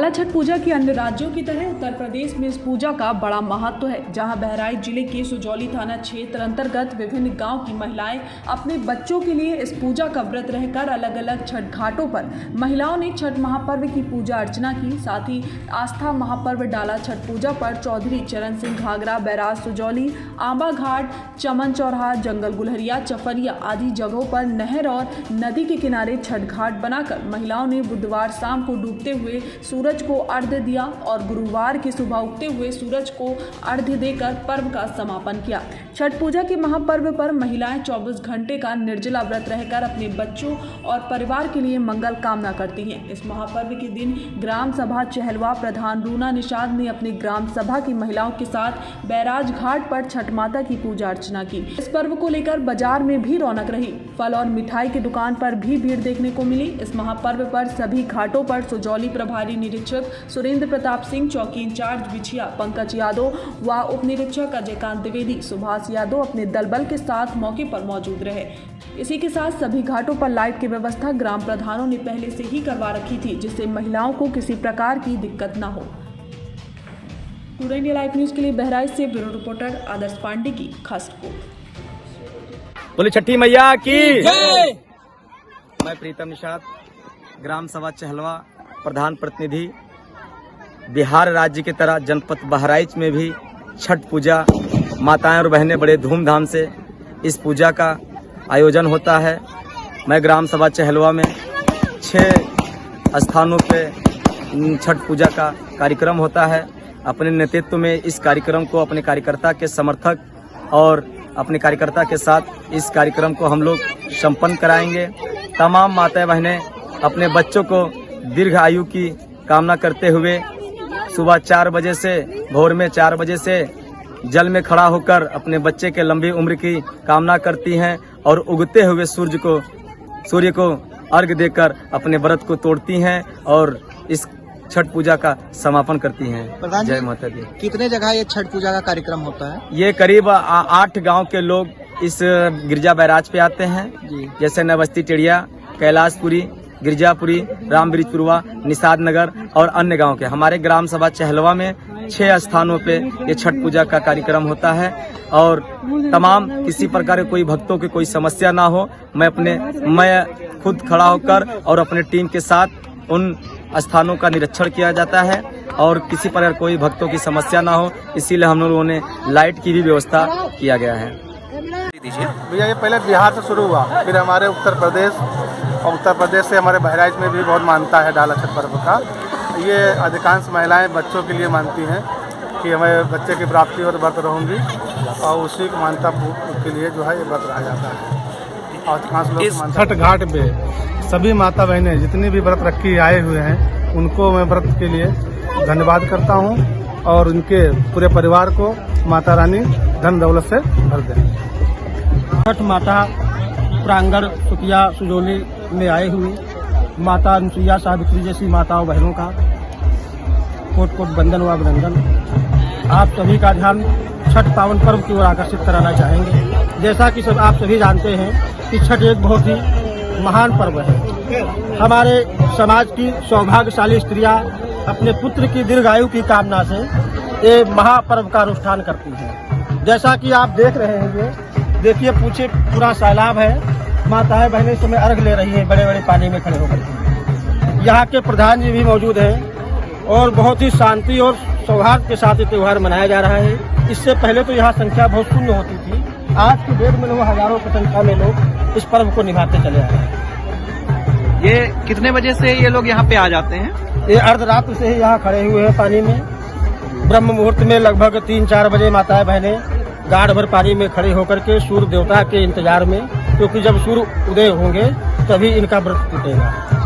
डाला छठ पूजा की अन्य राज्यों की तरह उत्तर प्रदेश में इस पूजा का बड़ा महत्व है। जहां बहराइच जिले के सुजौली थाना क्षेत्र अंतर्गत विभिन्न गांव की महिलाएं अपने बच्चों के लिए इस पूजा का व्रत रहकर अलग अलग छठ घाटों पर महिलाओं ने छठ महापर्व की पूजा अर्चना की। साथ ही आस्था महापर्व डाला छठ पूजा पर चौधरी चरण सिंह घाघरा बैराज सुजौली आंबा घाट चमन चौराहा जंगल गुलहरिया चफरिया आदि जगहों पर नहर और नदी के किनारे छठ घाट बनाकर महिलाओं ने बुधवार शाम को डूबते हुए सूरज को अर्घ्य दिया और गुरुवार की सुबह उगते हुए सूरज को अर्घ्य देकर पर्व का समापन किया। छठ पूजा के महापर्व पर महिलाएं 24 घंटे का निर्जला व्रत रहकर अपने बच्चों और परिवार के लिए मंगल कामना करती हैं। इस महापर्व के दिन ग्राम सभा चहलवा प्रधान रूना निषाद ने अपनी ग्राम सभा की महिलाओं के साथ बैराज घाट पर छठ माता की पूजा अर्चना की। इस पर्व को लेकर बाजार में भी रौनक रही। फल और मिठाई की दुकान पर भी भीड़ देखने को मिली। इस महापर्व पर सभी घाटों पर सुजौली प्रभारी निरीक्षक सुरेंद्र प्रताप सिंह, चौकी इंचार्ज बिछिया पंकज यादव व उप निरीक्षक अजयकांत द्विवेदी सुभाष यादव अपने दलबल के साथ मौके पर मौजूद रहे। इसी के साथ सभी घाटों पर लाइट की व्यवस्था ग्राम प्रधानों ने पहले से ही करवा रखी थी, जिससे महिलाओं को किसी प्रकार की दिक्कत न हो। टुडे इंडिया लाइव न्यूज के लिए बहराइच से ब्यूरो रिपोर्टर आदर्श पांडे की खास रिपोर्ट। बोले छठी मैया की जय। मैं प्रीतम निषाद, ग्राम सभा चहलवा प्रधान प्रतिनिधि। बिहार राज्य की तरह जनपद बहराइच में भी छठ पूजा माताएं और बहनें बड़े धूमधाम से इस पूजा का आयोजन होता है। मैं ग्राम सभा चहलवा में 6 स्थानों पे छठ पूजा का कार्यक्रम होता है। अपने नेतृत्व में इस कार्यक्रम को अपने कार्यकर्ता के समर्थक और अपने कार्यकर्ता के साथ इस कार्यक्रम को हम लोग संपन्न कराएंगे। तमाम माताएं बहनें अपने बच्चों को दीर्घ आयु की कामना करते हुए सुबह 4 बजे से भोर में 4 बजे से जल में खड़ा होकर अपने बच्चे के लंबी उम्र की कामना करती हैं और उगते हुए सूर्य को अर्घ्य देकर अपने व्रत को तोड़ती हैं और इस छठ पूजा का समापन करती हैं। जय माता दी। कितने जगह ये छठ पूजा का कार्यक्रम होता है? ये करीब 8 गांव के लोग इस गिरजा बैराज पे आते हैं जी। जैसे नवस्ती टेड़िया, कैलाशपुरी, गिरजापुरी, रामब्रिजपुरवा, निषाद नगर और अन्य गांव के। हमारे ग्राम सभा चहलवा में 6 स्थानों पे ये छठ पूजा का कार्यक्रम होता है और तमाम किसी प्रकार के कोई भक्तों की कोई समस्या ना हो, मैं खुद खड़ा होकर और अपने टीम के साथ उन स्थानों का निरीक्षण किया जाता है और किसी प्रकार कोई भक्तों की समस्या ना हो, इसीलिए हम लोगों ने लाइट की भी व्यवस्था किया गया है। भैया ये पहले बिहार से शुरू हुआ, फिर हमारे उत्तर प्रदेश और उत्तर प्रदेश से हमारे बहराइच में भी बहुत मानता है डाला छठ पर्व का। ये अधिकांश महिलाएं बच्चों के लिए मानती हैं कि हमें बच्चे की प्राप्ति हो तो व्रत रहूँगी और उसी की मानता के लिए जो है ये व्रत रहा जाता है। और अधिकांश लोग छठ घाट पे सभी माता बहनें जितनी भी व्रत रखी आए हुए हैं उनको मैं व्रत के लिए धन्यवाद करता हूँ और उनके पूरे परिवार को माता रानी धन दौलत से भर दें। छठ माता प्रांगण सुकिया सुजौली में आए हुए माता अनुसुईया सावित्री जैसी माताओं बहनों का कोट कोट वंदन व अभिनंदन। आप सभी का ध्यान छठ पावन पर्व की ओर आकर्षित कराना चाहेंगे। जैसा कि आप सभी जानते हैं कि छठ एक बहुत ही महान पर्व है। हमारे समाज की सौभाग्यशाली स्त्रियां अपने पुत्र की दीर्घायु की कामना से ये महापर्व का अनुष्ठान करती हैं। जैसा कि आप देख रहे हैं, देखिए पीछे पूरा सैलाब है। माताएं बहनें इस समय अर्घ ले रही हैं बड़े बड़े पानी में खड़े होकर। यहाँ के प्रधान जी भी मौजूद हैं और बहुत ही शांति और सौहार्द के साथ ये त्यौहार मनाया जा रहा है। इससे पहले तो यहाँ संख्या बहुत शून्य होती थी। आज की डेट में लोग हजारों की संख्या में लोग इस पर्व को निभाते चले आ रहे हैं। ये कितने बजे से ये लोग यहाँ पे आ जाते हैं? ये अर्धरात्र से ही यहाँ खड़े हुए हैं पानी में। ब्रह्म मुहूर्त में लगभग 3-4 बजे माताएं बहनें गाढ़ भर पानी में खड़े होकर के सूर्य देवता के इंतजार में, क्योंकि जब सूर्य उदय होंगे तभी इनका व्रत टूटेगा।